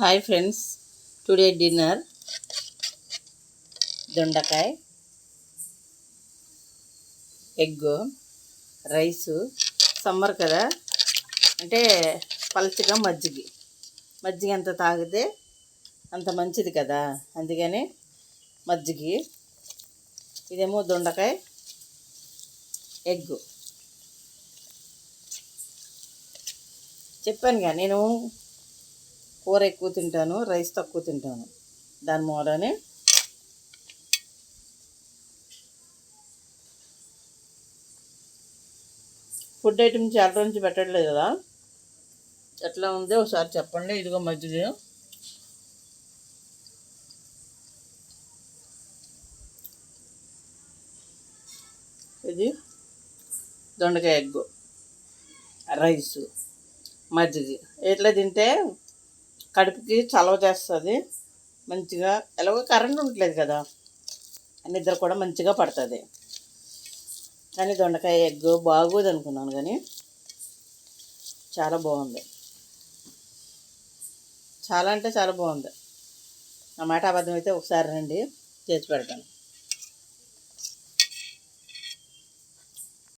Hi friends, today dinner దొండకాయ, egg, rice. Summer కదా, అంటే పలచగా మజ్జిగ ఎంత తాగితే అంత మంచిది కదా, అందుకని మజ్జిగి. ఇదేమో దొండకాయ, ఎగ్. చెప్పానుగా నేను కూర ఎక్కువ తింటాను, రైస్ తక్కువ తింటాను. దాని మూలనే ఫుడ్ ఐటమ్ చాలా నుంచి పెట్టట్లేదు కదా, ఎట్లా ఉందో ఒకసారి చెప్పండి. ఇదిగో మజ్జిగ, ఇది దొండకాయ, ఎగ్, రైసు, మజ్జిగ. ఇట్లా తింటే కడుపుకి చలవ చేస్తుంది మంచిగా. ఎలాగో కరెంట్ ఉండట్లేదు కదా, నిద్ర కూడా మంచిగా పడుతుంది. కానీ దొండకాయ, ఎగ్ బాగోదు అనుకున్నాను, కానీ చాలా బాగుంది. చాలా అంటే చాలా బాగుంది. నా మాట అబద్ధం అయితే ఒకసారి రండి, చేసి పెడతాను.